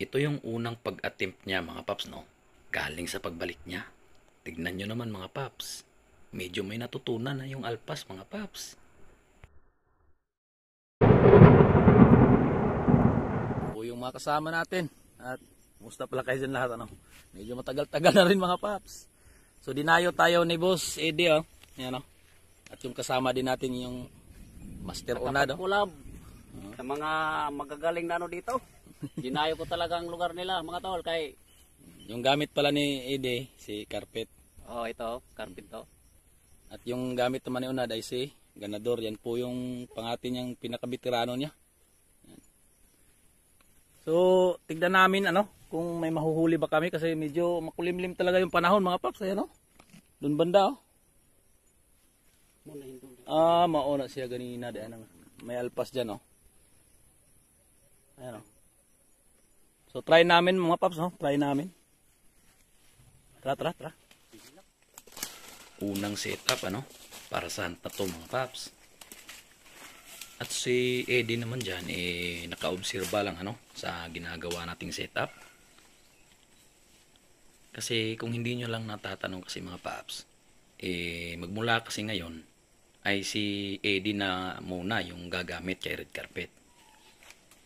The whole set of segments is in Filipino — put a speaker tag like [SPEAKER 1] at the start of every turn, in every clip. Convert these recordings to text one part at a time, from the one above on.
[SPEAKER 1] Ito yung unang pag-attempt niya mga paps, no? Galing sa pagbalik niya. Tignan nyo naman mga paps. Medyo may natutunan na yung alpas mga paps. O yung mga kasama natin. At musta pala kayo dyan lahat, ano? Medyo matagal-tagal na rin mga paps. So dinayo tayo ni Boss Eddie, oh. Yan, oh. At yung kasama din natin yung Master Unado.
[SPEAKER 2] Kulab sa mga magagaling na ano dito. Dinayo ko talaga ang lugar nila mga tol kay
[SPEAKER 1] Yung gamit pala ni Eddie, si carpet.
[SPEAKER 2] ito, carpet to.
[SPEAKER 1] At yung gamit naman ni Unad ay si Ganador. Yan po yung pangati niyang pinakabitirano niya. Yan. So, tignan namin kung may mahuhuli ba kami kasi medyo makulimlim talaga yung panahon mga paps. Ayan, oh. Doon banda, oh. Mauna siya ganina. May alpas dyan, oh. Ayan, oh. So, try namin mga paps, oh. Try namin. Tara. Unang setup, para sa hanta to mga paps. At si Eddie naman dyan, naka-obserba lang, sa ginagawa nating setup. Kasi kung hindi nyo lang natatanong kasi mga paps, magmula kasi ngayon, ay si Eddie na muna yung gagamit kay Red Carpet.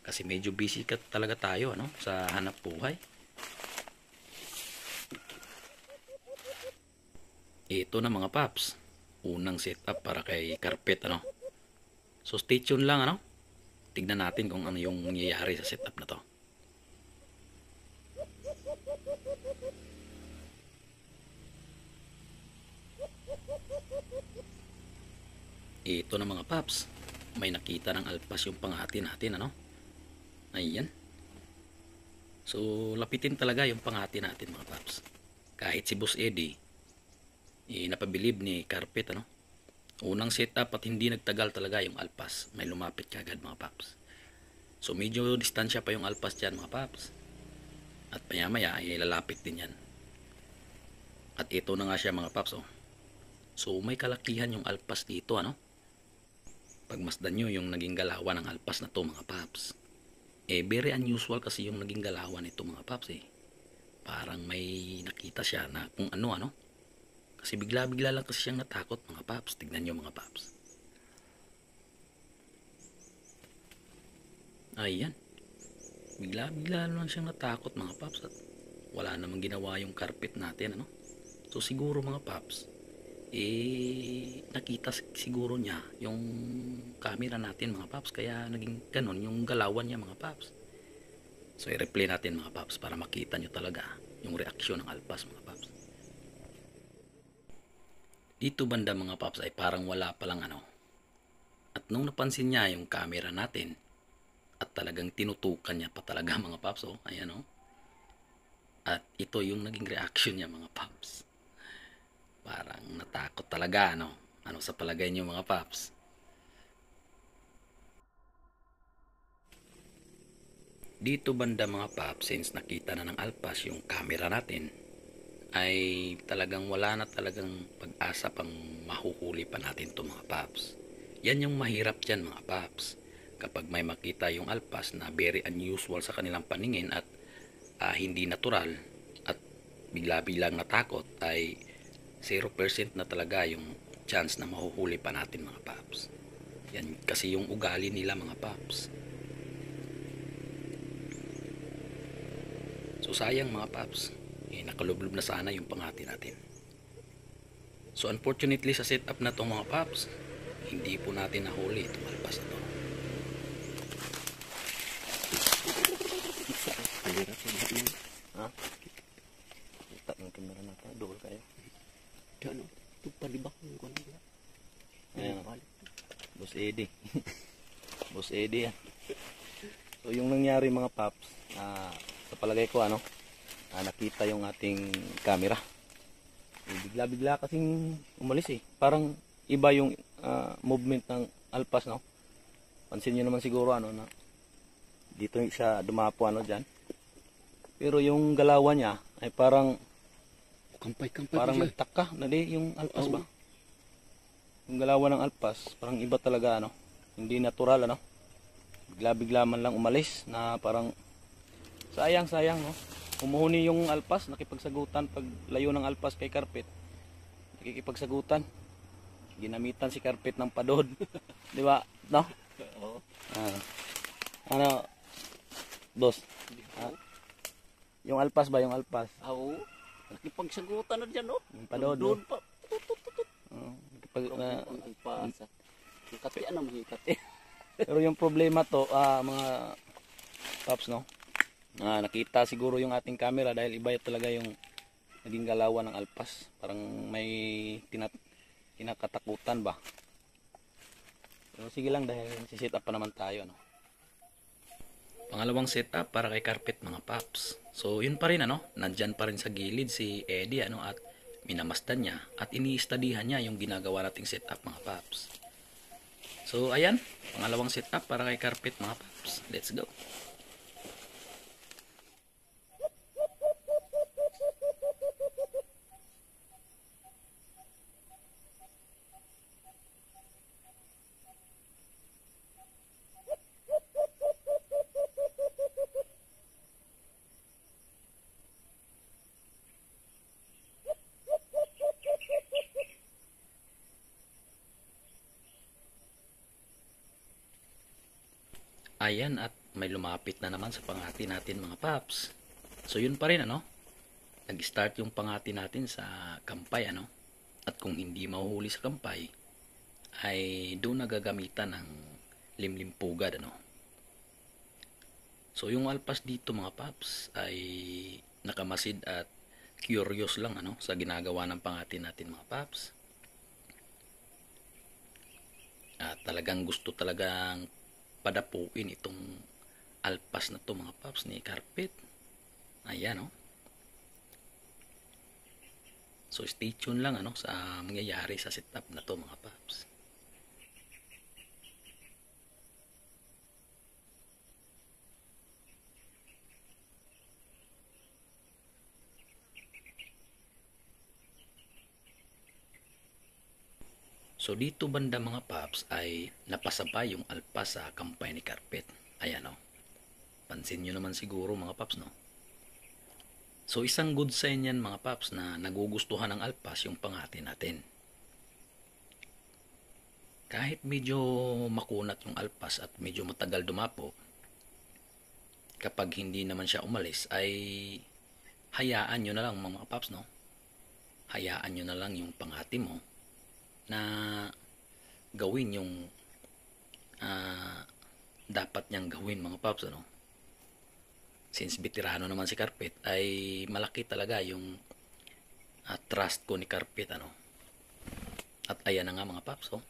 [SPEAKER 1] Kasi medyo busy talaga tayo, sa hanap buhay. Ito na mga paps, unang setup para kay Carpet, So stay tuned lang, tignan natin kung ano yung nangyayari sa setup na to. Ito na mga paps, may nakita ng alpas yung pangati natin, Ayan. So lapitin talaga yung pangati natin mga paps. Kahit si Boss Eddie napabilib ni Carpet, unang setup at hindi nagtagal talaga yung alpas, may lumapit kagad mga paps. So medyo distansya pa yung alpas dyan mga paps, at maya maya ay lalapit din yan. At ito na nga siya mga paps, oh. So may kalakihan yung alpas dito, pagmasdan nyo yung naging galawan ng alpas na to mga paps. Very unusual kasi yung naging galawan nito mga paps, parang may nakita siya na kung ano. Kasi bigla-bigla lang kasi siyang natakot mga paps. Tignan nyo mga paps. Ayan. Bigla-bigla lang siyang natakot mga paps. At wala namang ginawa yung carpet natin, So siguro mga paps, nakita siguro niya yung camera natin mga paps. Kaya naging ganon yung galawan niya mga paps. So i-replay natin mga paps para makita nyo talaga yung reaksyon ng alpas mga paps. Dito banda mga paps ay parang wala palang At nung napansin niya yung camera natin at talagang tinutukan niya pa talaga mga paps, oh. Ayan, oh. At ito yung naging reaction niya mga paps. Parang natakot talaga, Ano sa palagay niyo mga paps? Dito banda mga paps, since nakita na ng alpas yung camera natin, ay talagang wala na talagang pag-asa pang mahuhuli pa natin to mga paps. Yan yung mahirap dyan mga paps. Kapag may makita yung alpas na very unusual sa kanilang paningin at hindi natural at bigla-biglang natakot, ay 0% na talaga yung chance na mahuhuli pa natin mga paps. Yan kasi yung ugali nila mga paps. So sayang mga paps, nakalublob na sana yung pangati natin. So unfortunately sa setup na to mga paps, hindi po natin nahuli itong alpas na to. Ha? Kita yung camera natin, dool kayo.
[SPEAKER 2] Diyan ito palibak ng kuno.
[SPEAKER 1] Ayan, Boss Eddie. Boss Eddie yan. So yung nangyari mga paps, sa palagay ko nakita yung ating camera. Bigla-bigla kasing umalis Parang iba yung movement ng alpas, Pansin nyo naman siguro na dito siya dumapo dyan. Pero yung galawan niya ay parang parang nagtaka na yung alpas ba? Yung galawan ng alpas, parang iba talaga hindi natural Bigla-bigla man lang umalis na parang Sayang, sayang, no? Humuhuni yung alpas, nakipagsagutan pag layo ng alpas kay Karpit. Nakikipagsagutan. Ginamitan si Karpit ng padod. Di ba? No?
[SPEAKER 2] Oo.
[SPEAKER 1] Ah. Ano? Dos. Ah. Yung alpas ba? Yung alpas?
[SPEAKER 2] Oo. Nakipagsagutan na dyan, no?
[SPEAKER 1] Yung padod.
[SPEAKER 2] Doon pa.
[SPEAKER 1] Nakipag,
[SPEAKER 2] Ang pasa. Ang kati, ano mahikati?
[SPEAKER 1] pero yung problema to, mga Paps, no? Nakita siguro yung ating camera dahil iba talaga yung naging galawan ng alpas. Parang may kinakatakutan ba? Pero sige lang dahil siset up pa naman tayo, no? Pangalawang setup para kay Carpet, mga Paps. So yun pa rin, ano? Nandyan pa rin sa gilid si Eddie, ano? At minamasdan niya at ini-studyhan niya yung ginagawa nating setup, mga Paps. So ayan, pangalawang setup para kay Carpet, mga Paps. Let's go. Ayan, at may lumapit na naman sa pangati natin, mga Paps. So yun pa rin, ano? Nag-start yung pangati natin sa kampay, ano? At kung hindi mahuhuli sa kampay, ay doon nagagamitan ng limlim pugad, ano? So yung alpas dito, mga Paps, ay nakamasid at curious lang, ano? Sa ginagawa ng pangati natin, mga Paps. At talagang gusto talagang padapuin itong alpas na to, mga Paps, ni Carpet. Ayan, no? So stay tuned lang, ano, sa mangyayari sa setup na to, mga Paps. So dito banda, mga Paps, ay napasabay yung alpas sa kampay ni Carpet. Ayan, no? Pansin nyo naman siguro, mga Paps, no? So isang good sign yan, mga Paps, na nagugustuhan ng alpas yung pangati natin. Kahit medyo makunat yung alpas at medyo matagal dumapo, kapag hindi naman siya umalis, ay hayaan nyo na lang, mga Paps, no? Hayaan nyo na lang yung pangati mo na gawin yung dapat niyang gawin, mga Paps, ano? Since veterano naman si Carpet, ay malaki talaga yung trust ko ni Carpet, ano? At ayan na nga, mga Paps, oh.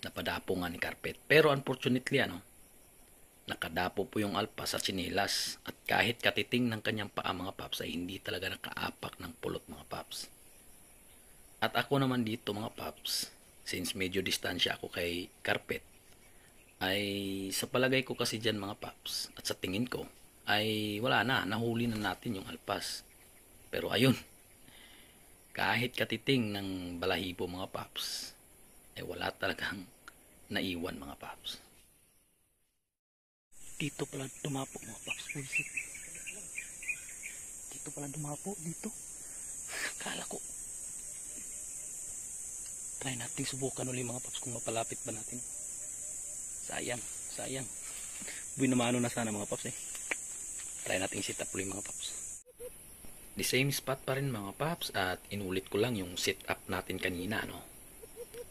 [SPEAKER 1] Napadapo nga ni Carpet. Pero unfortunately, ano, nakadapo po yung alpas sa tsinelas. At kahit katiting ng kanyang paa, mga Paps, ay hindi talaga nakaapak ng pulot, mga Paps. At ako naman dito, mga Paps, since medyo distansya ako kay Carpet, ay sa palagay ko kasi dyan, mga Paps, at sa tingin ko, ay wala na, nahuli na natin yung alpas. Pero ayun, kahit katiting ng balahibo, mga Paps, ay wala talagang naiwan, mga Paps. Dito pala dumapo, mga Paps. Dito pala dumapo, dito. Kala ko. Try natin subukan ulit, mga Paps, kung mapalapit ba natin. Sayang, sayang. Binamano na sana, mga Paps, eh. Try natin sit up ulit, mga Paps. The same spot pa rin, mga Paps, at inulit ko lang yung sit up natin kanina, no?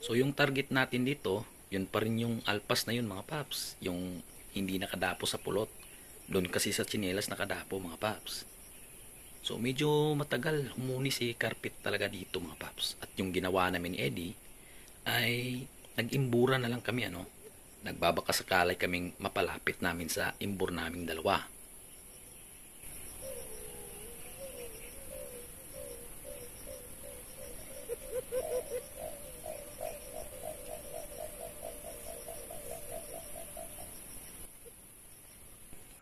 [SPEAKER 1] So yung target natin dito, yun pa rin yung alpas na yun, mga Paps. Yung hindi nakadapo sa pulot. Doon kasi sa tsinelas nakadapo, mga Paps. So medyo matagal humuni si Carpet talaga dito, mga Paps. At yung ginawa namin ni Eddie ay nag-imbura na lang kami, ano? Nagbabakasakalay kaming mapalapit namin sa imbur naming dalawa.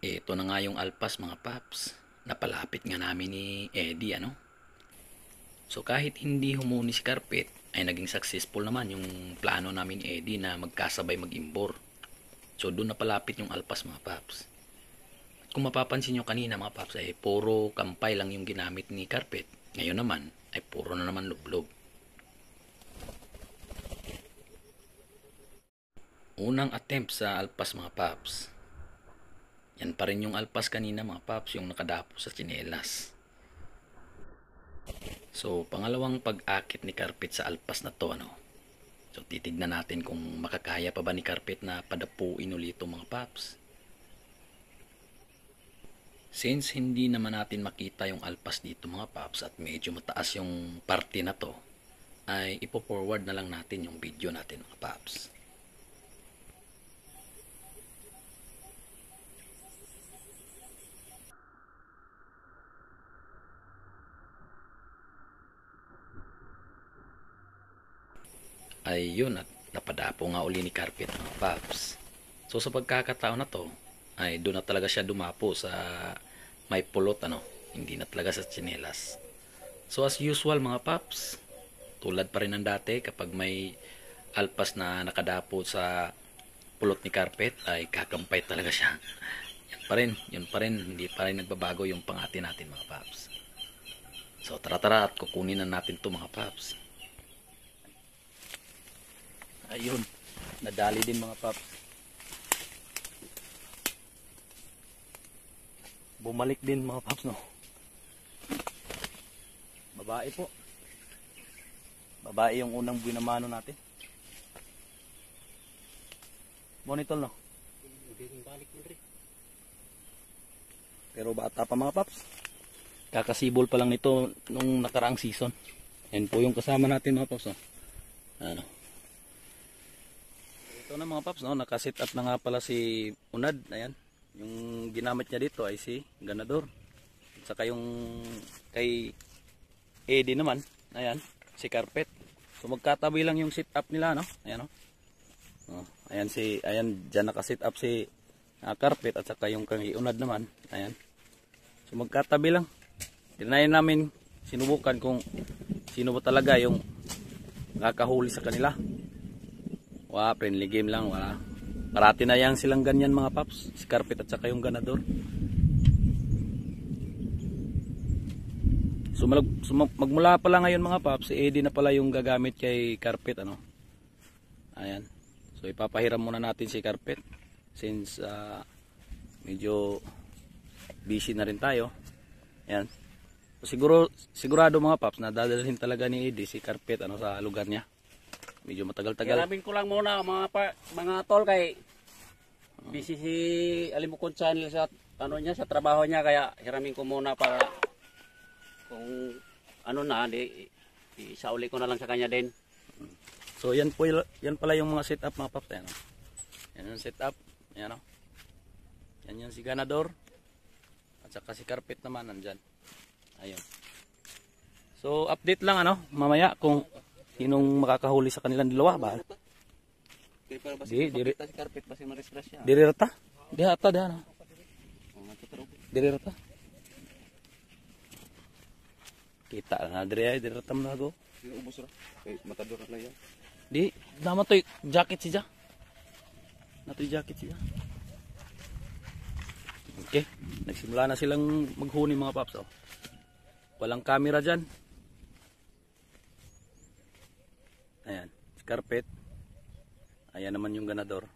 [SPEAKER 1] Ito na nga yung alpas, mga Paps. Napalapit nga namin ni Eddie, ano? So kahit hindi humuni si Carpet, ay naging successful naman yung plano namin ni Eddie na magkasabay mag-imbor. So doon napalapit yung alpas, mga Paps. kung mapapansin nyo kanina mga paps ay puro kampay lang yung ginamit ni carpet. Ngayon naman ay puro na naman lublob. Unang attempt sa alpas mga paps. Yan pa rin yung alpas kanina mga paps, yung nakadapo sa tsinelas. So pangalawang pag-akit ni carpet sa alpas na to ano. So titignan natin kung makakaya pa ba ni carpet na padapuin ulit itong mga paps. Since hindi naman natin makita yung alpas dito mga paps at medyo mataas yung parte na to, ay ipo-forward na lang natin yung video natin mga paps. Ayun, at napadapo nga uli ni carpet mga paps. So sa pagkakataon na to, ay doon na talaga siya dumapo sa may pulot ano, hindi na talaga sa tsinelas. So as usual mga paps, tulad pa rin ng dati kapag may alpas na nakadapo sa pulot ni carpet ay kakampay talaga siya. Yun pa rin, hindi pa rin nagbabago yung pangati natin mga paps. So tara at kukunin na natin to mga paps. Ayun, nadali din mga paps. Bumalik din mga paps no. Babae po. Babae yung unang binamano natin. Monitor no. Pero bata pa mga paps. Kakasibol pa lang nito nung nakaraang season. Yan po yung kasama natin mga paps no. Ano. Ito na mga paps no, nakasit up na nga pala si Unad. Ayan. Yung ginamit niya dito ay si ganador. At saka yung kay Eddie naman, ayan, si carpet. So magkatabi lang yung sit up nila no. Ayan no. Oh, ayan diyan naka-sit up si carpet at saka yung kay Unad naman, ayan. So magkatabi lang. Tinayin namin sinubukan kung sino ba talaga yung nakakahuli sa kanila. Friendly game lang, wala. Parati na yang silang ganyan mga paps, si carpet at saka yung ganador. So magmula pa lang ngayon mga paps, si Eddie na pala yung gagamit kay carpet ano. Ayan. So ipapahiram muna natin si carpet since medyo busy na rin tayo. Ayan. So, sigurado mga paps na dadalhin talaga ni Eddie si carpet ano sa lugar niya. Medyo matagal-tagal.
[SPEAKER 2] Hiramin ko lang muna mga tol kay busy si Alimukon Channel sa sa trabaho niya, kaya hiramin ko muna para kung ano na isauli ko na lang sa kanya din.
[SPEAKER 1] So yan pala yung mga setup mga paps. Ayan, yan yung setup. Ayan o. Yan yung si ganador. At saka si carpet naman nandyan. Ayun. So update lang ano mamaya kung sinong makakahuli sa kanilang dalawa ba? Di
[SPEAKER 2] carpet basi ma-refresh siya.
[SPEAKER 1] Dirirata? Dihata dah na. Dirirata. Kita na diri ay dirirata mo na go.
[SPEAKER 2] Ubos ra. Kay matador na yan.
[SPEAKER 1] Di nama toy jacket siya. Natoy jacket siya. Okay, nagsimula na silang maghuni mga paps oh. Walang camera diyan. Ayan, carpet. Ayan naman yung ganador.